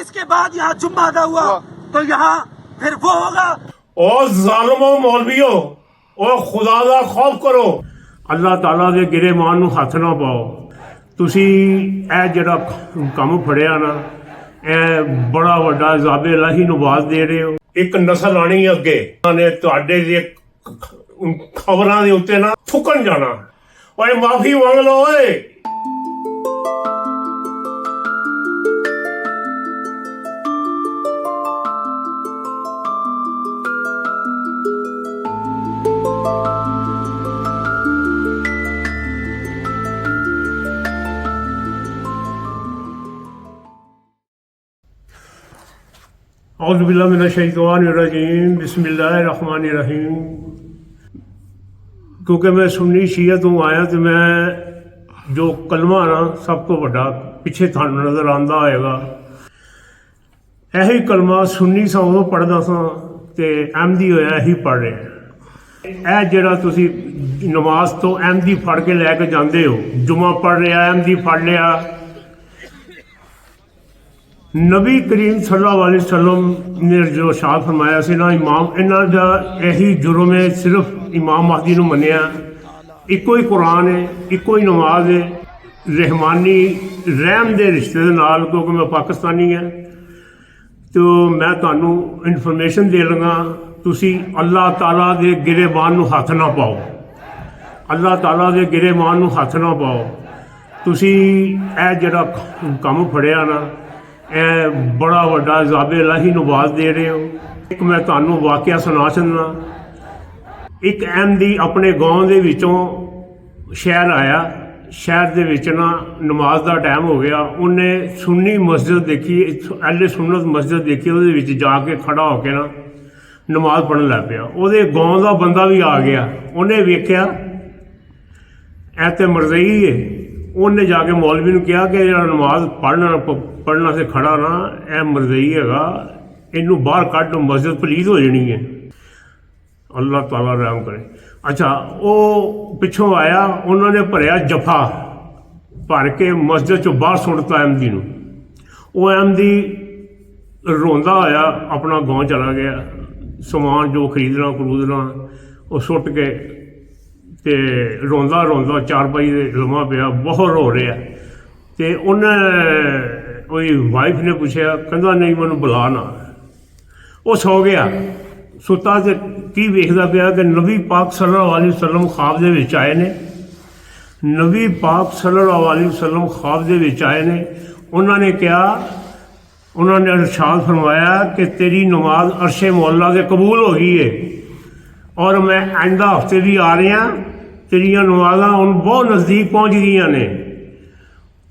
इसके बाद यहाँ जुम्मा अदा हुआ तो यहाँ फिर वो होगा। और जालिमो मौलवियो और खुदा दा खौफ करो, अल्लाह ताला दे गिरेबान नूं हथ ना पाओ। तुसी ए जिहड़ा काम फड़िया ना, ए बड़ा वड्डा ज़ाबे इलाही नूं आवाज़ दे रहे हो। एक नस्ल आनी अगे ने तुहाडे दे खबरां दे उत्ते ना थुकन जाना। ओए माफी मंग लो ओए। औज़ु बिल्लाहि मिनश शैतानिर रजीम, बिस्मिल्लाहिर रहमानिर रहीम। क्योंकि मैं सुन्नी शीयत हूँ आया तो मैं जो कलमा ना सब तो बड़ा पिछे थानू नज़र आंदा होएगा। यही कलमा सुन्नी सा उदों पढ़दा सा ते अहमदी होया यही पढ़ रहे। ए जिहड़ा तुसी नमाज तो अहमदी फड़ के लैके जांदे हो, जुमा पढ़ रहा अहमदी फड़ लिया। नबी करीम सल्लल्लाहु अलैहि वसल्लम ने जो शाद फरमाया से ना, इमाम इन्हां दा यही जुर्म है, सिर्फ इमाम महदी नूं मन्निया। इको ही कुरान है, इको ही नमाज है, रहमानी रहम दे रिश्ते दे नाल। क्योंकि मैं पाकिस्तानी है तो मैं तुहानू इन्फॉर्मेशन दे लगा, तुसी अल्लाह ताला दे गिरेबान नूं हथ ना पाओ, अल्लाह ताला दे गिरेबान नूं हथ ना पाओ। तुसी ए जिहड़ा काम फड़िया ना, ए बड़ा वड्डा ज़ाबे इलाही नूं आवाज़ दे रहे हो। एक मैं तुहानू वाक़या सुना छड्डना। एक अहमदी अपने गाँव दे विचों शहर आया। शहर दे विच ना नमाज दा टाइम हो गया। उन्हें सुन्नी मस्जिद देखी, अहले सुन्नत मस्जिद देखी, उहदे विच जाके खड़ा होके ना नमाज पढ़न लग पिया। उहदे गाँव दा बंदा भी आ गया, उन्हें वेख्या ऐ ते मरज़ई है। उन्हें जाके मौलवी नूं कहा कि जिहड़ा नमाज पढ़ना से खड़ा ना, यह मरज़ई हैगा, इनू बाहर कढ़, मस्जिद पलीज हो जानी है। अल्लाह ताला रहम करे। अच्छा, वो पिछों आया, उन्होंने भरिया जफा भर के मस्जिद चो बाहर सुटता अहमदी नूं। वो अहमदी रोंदा होया अपना गाँव चला गया। समान जो खरीदना खरूदना वो सुट के ते रोंदा रोंदा चारपाई दे लम्मा पिया, बहुत रो रहा। तो उन्हें कोई वाइफ ने पूछा, कहता नहीं मैनू बुला ना। वो सो गया। सुता तो की वेखदा पिया कि नबी पाक सल्लल्लाहु अलैहि वसल्लम ख्वाब दे विच आए ने। नबी पाक सल्लल्लाहु अलैहि वसल्लम ख्वाब दे विच आए ने। उन्होंने कहा, उन्होंने इरशाद फरमाया कि तेरी नमाज अरशे मौला से कबूल हो गई है और मैं आइंदा हफ्ते भी आ रहा, तेरिया नमाजा हुण बहुत नज़दीक पहुँच गई ने।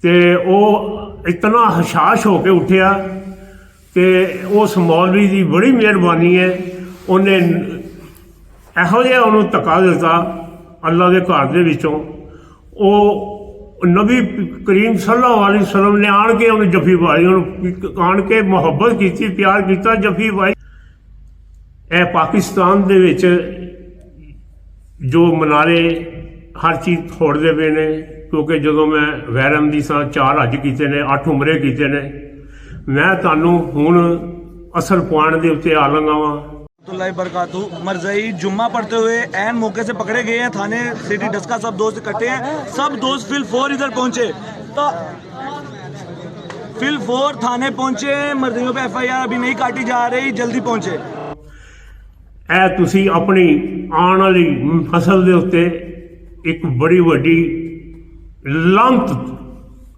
तो वो इतना हशाश होके उठिया कि उस मौलवी की बड़ी मेहरबानी है, उन्हें इहो जिहा उन्होंने धक्का दिता अल्लाह के घर दे विचों। वो नबी करीम सल्लल्लाहु अलैहि वसल्लम ने आन के उन्हें जफी पाई, आन के मुहब्बत की, प्यार किया, जफी पाई। ए पाकिस्तान दे विच जो मनारे हर चीज़ छोड़ते पे ने। क्योंकि जो मैं गैर अहमदी सा 4 हज किए ने, 8 उमरे किए ने। मैं तुहानू हुण असल पॉइंट के उत्ते आ लगा वा। बरकातू मरज़ई जुम्मा पढ़ते हुए ऐन मौके से पकड़े गए हैं। थाने सिटी डस्का सब दोस्त इकट्ठे हैं, सब दोस्त फिल 4 इधर पहुंचे। तो फिल 4 थाने पहुंचे, मरज़इयों पे FIR अभी नहीं काटी जा रही, जल्दी पहुंचे। ए तुसी अपनी आने वाली फसल के उत्ते एक बड़ी वड्डी लांत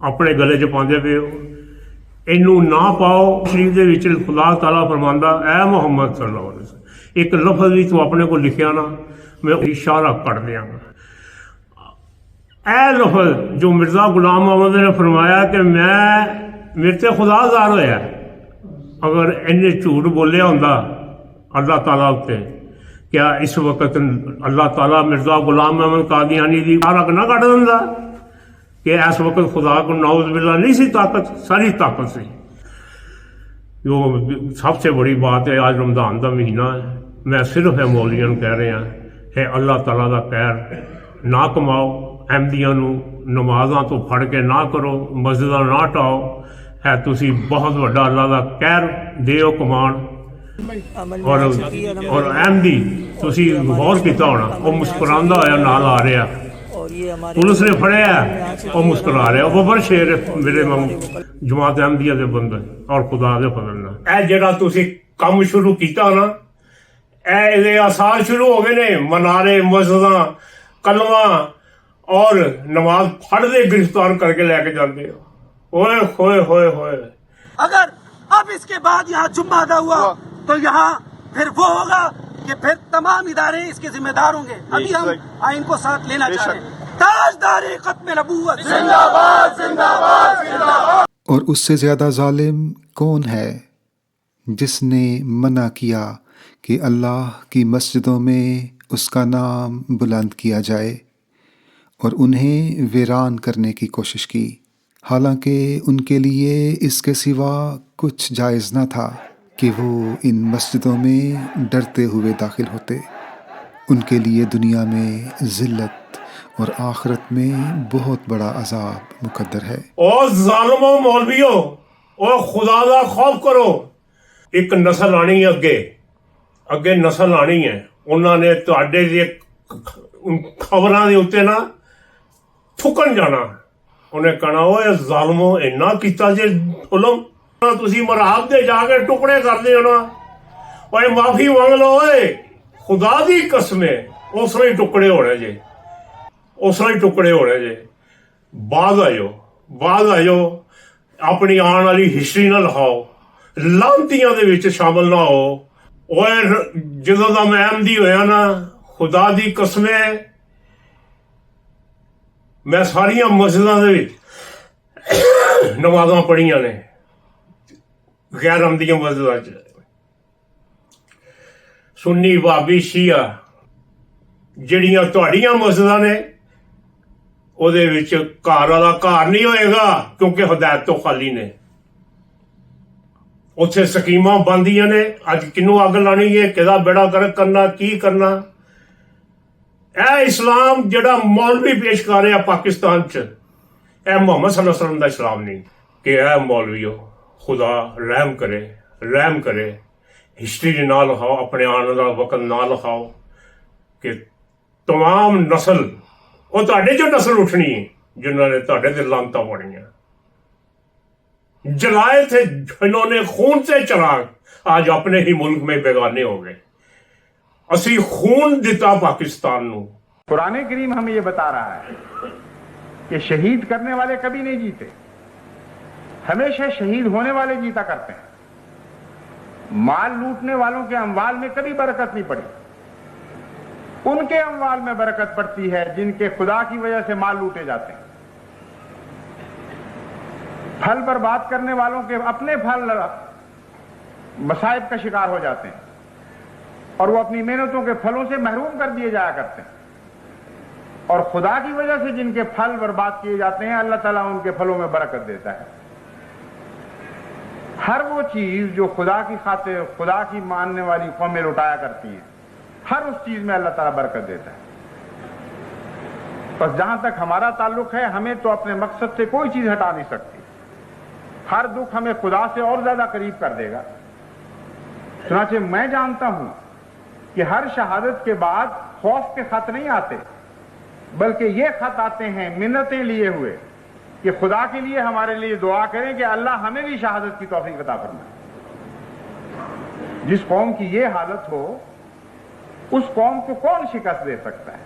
अपने गले च पाते पे हो। इनू ना पाओ। शरीफ दे विच खुदा ताला फरमांदा, ऐ मुहम्मद सल्लल्लाहु अलैहि वसल्लम, एक लफज भी तू अपने को लिखिया ना, मैं इशारा कर दियांगा। ऐ लफज जो मिर्ज़ा गुलाम मोहम्मद ने फरमाया कि मैं मेरे ते खुदा ज़ाहिर होया, अगर इन्हें झूठ बोलिया हुंदा अल्लाह ताला उत्ते, क्या इस वक्त अल्लाह ताला मिर्ज़ा गुलाम मोहम्मद कादियानी की आरक ना कट दिंदा कि इस वक्त खुदा को नौज़ बिल्ला नहीं सी ताकत, सारी ताकत सी। जो सबसे बड़ी बात है, आज रमज़ान का महीना है, मैं सिर्फ है मौलियां कह रहा है अल्लाह ताला का कहर ना कमाओ, अहमदियां नमाज़ां तो फड़ के ना करो, मस्जिदां ना ढाओ। ਹੈ ਤੁਸੀਂ ਬਹੁਤ ਵੱਡਾ ਅੱਲਾ ਦਾ ਕਹਿਰ ਦਿਓ ਕਮਾਨ ਔਰ ਅਹਿਮਦੀ ਤੁਸੀਂ ਗੌਰ ਕੀਤਾ ਹੋਣਾ ਉਹ ਮੁਸਕਰਾਉਂਦਾ ਹੋਇਆ ਨਾਲ ਆ ਰਿਹਾ ਪੁਲਿਸ ਨੇ ਫੜਿਆ ਉਹ ਮੁਸਕਰਾ ਰਿਹਾ ਉਹ ਬੱਬਰ ਸ਼ੇਰ ਮੇਰੇ ਵਾਂਗ ਜਮਾਤ ਅਹਿਮਦੀਆ ਦੇ ਬੰਦੇ ਔਰ ਖੁਦਾ ਦੇ ਫਜ਼ਲ ਨਾਲ ਇਹ ਜਿਹੜਾ ਤੁਸੀਂ ਕੰਮ ਸ਼ੁਰੂ ਕੀਤਾ ਨਾ ਇਹਦੇ ਆਸਾਰ ਸ਼ੁਰੂ ਹੋ ਗਏ ਨੇ ਮਨਾਰੇ ਮਸਜਿਦਾਂ ਕਲਮਾ ਔਰ ਨਮਾਜ਼ ਫੜਦੇ गिरफ्तार करके लेके जाते हो ओए होए होए होए अगर अब इसके बाद यहाँ जुम्मा अदा हुआ तो यहाँ फिर वो होगा कि फिर तमाम इदारे इसके जिम्मेदार होंगे। अभी हम आइन को साथ लेना चाह रहे हैं। ताजदार खत्म नबूवत जिंदाबाद जिंदाबाद जिंदाबाद। और उससे ज़्यादा जालिम कौन है जिसने मना किया कि अल्लाह की मस्जिदों में उसका नाम बुलंद किया जाए और उन्हें वीरान करने की कोशिश की, हालांकि उनके लिए इसके सिवा कुछ जायज़ न था कि वो इन मस्जिदों में डरते हुए दाखिल होते। उनके लिए दुनिया में ज़िल्लत और आखिरत में बहुत बड़ा अजाब मुकद्दर है। और ज़ालिमो मौलवियो और खुदा दा खौफ करो। एक नस्ल आनी है अगे नस्ल आनी है उन्होंने तुहाडे दी खबरां दे उत्ते ना थुकन जाना उन्हें कहना ओए ਜ਼ਾਲਮੋ ਇੰਨਾ ਕੀਤਾ ਜੇ ਜ਼ੁਲਮ ਤੁਸੀਂ ਮਰਾਬ ਦੇ ਜਾ ਕੇ ਟੁਕੜੇ ਕਰਦੇ ਹੋ ਨਾ ਓਏ ਮਾਫੀ ਮੰਗ ਲਓ ਓਏ ਖੁਦਾ ਦੀ ਕਸਮ ਹੈ ਉਸ ਲਈ ਟੁਕੜੇ ਹੋਣੇ ਜੇ ਉਸ ਲਈ ਟੁਕੜੇ ਹੋਣੇ ਜੇ ਬਾਅਦ ਆਇਓ ਆਪਣੀ ਆਉਣ ਵਾਲੀ ਹਿਸਟਰੀ ਨਾਲ ਲਿਖਾਓ ਲਾਂਤੀਆਂ ਦੇ ਵਿੱਚ ਸ਼ਾਮਲ ਨਾ ਹੋ ਓਏ ਜਦੋਂ ਦਾ ਮੈਂ ਅਹਿਮਦੀ ਹੋਇਆ ਨਾ ਖੁਦਾ ਦੀ ਕਸਮ ਹੈ ਮੈਂ ਸਾਰੀਆਂ ਮਸਜਿਦਾਂ ਦੇ ਵਿੱਚ ਨਮਾਜ਼ਾਂ ਪੜ੍ਹੀਆਂ ਨੇ ਗੈਰ ਅਹਿਮਦੀਆਂ ਮਸਜਿਦਾਂ 'ਚ ਸੁੰਨੀ ਵਾਬੀ ਸ਼ੀਆ ਜਿਹੜੀਆਂ ਤੁਹਾਡੀਆਂ ਮਸਜਿਦਾਂ ਨੇ ਉਹਦੇ ਵਿੱਚ ਘਰ ਵਾਲਾ ਘਰ ਨਹੀਂ ਹੋਏਗਾ ਕਿਉਂਕਿ ਹਦਾਇਤ ਤੋਂ ਖਾਲੀ ਨੇ ਉੱਥੇ ਸਕੀਮਾਂ ਬਣਦੀਆਂ ਨੇ ਅੱਜ ਕਿਹਨੂੰ ਅੱਗ ਲਾਣੀ ਹੈ ਕਿਹਦਾ ਬੇੜਾ ਗਰਕ ਕਰਨਾ ਕੀ ਕਰਨਾ ਇਹ ਇਸਲਾਮ ਜਿਹੜਾ ਮੌਲਵੀ ਪੇਸ਼ ਕਰ ਰਿਹਾ ਪਾਕਿਸਤਾਨ 'ਚ ਇਹ ਮੁਹੰਮਦ ਸੱਲੱਲਾਹੁ ਅਲੈहि ਵਸੱਲਮ ਦਾ ਇਸਲਾਮ ਨਹੀਂ ਕਿ ਇਹ ਮੌਲਵੀਓ ਖੁਦਾ ਰਹਿਮ ਕਰੇ ਹਿਸਟਰੀ ਦੇ ਨਾਲ ਲਿਖਾਓ ਆਪਣੇ ਆਉਣ ਵਾਲਾ ਵਕਤ ਨਾ ਲਿਖਾਓ ਕਿ तमाम नस्ल ਉਹ ਤੁਹਾਡੇ 'ਚੋਂ ਨਸਲ ਉੱਠਣੀ ਹੈ ਜਿਨ੍ਹਾਂ ਨੇ ਤੁਹਾਡੇ ਤੇ ਲਾਨਤਾਂ ਪਾਉਣੀਆਂ जलाए थे जिन्होंने खून से चराग आज अपने ही मुल्क में बेगाने हो गए असी खून दिता पाकिस्तान नू। कुरान करीम हमें ये बता रहा है कि शहीद करने वाले कभी नहीं जीते हमेशा शहीद होने वाले जीता करते हैं। माल लूटने वालों के अमवाल में कभी बरकत नहीं पड़ी उनके अमवाल में बरकत पड़ती है जिनके खुदा की वजह से माल लूटे जाते हैं। फल बर्बाद करने वालों के अपने फल मसाइब का शिकार हो जाते हैं और वो अपनी मेहनतों के फलों से महरूम कर दिए जाया करते हैं और खुदा की वजह से जिनके फल बर्बाद किए जाते हैं अल्लाह ताला उनके फलों में बरकत देता है। हर वो चीज जो खुदा की खातिर खुदा की मानने वाली कौमें लुटाया करती है हर उस चीज में अल्लाह ताला बरकत देता है। बस जहां तक हमारा ताल्लुक है हमें तो अपने मकसद से कोई चीज हटा नहीं सकती। हर दुख हमें खुदा से और ज्यादा करीब कर देगा। चुनांचे मैं जानता हूं कि हर शहादत के बाद खौफ के खत नहीं आते बल्कि ये खत आते हैं मिन्नतें लिए हुए कि खुदा के लिए हमारे लिए दुआ करें कि अल्लाह हमें भी शहादत की तौफीक अता फरमाए। जिस कौम की ये हालत हो उस कौम को कौन शिकस्त दे सकता है।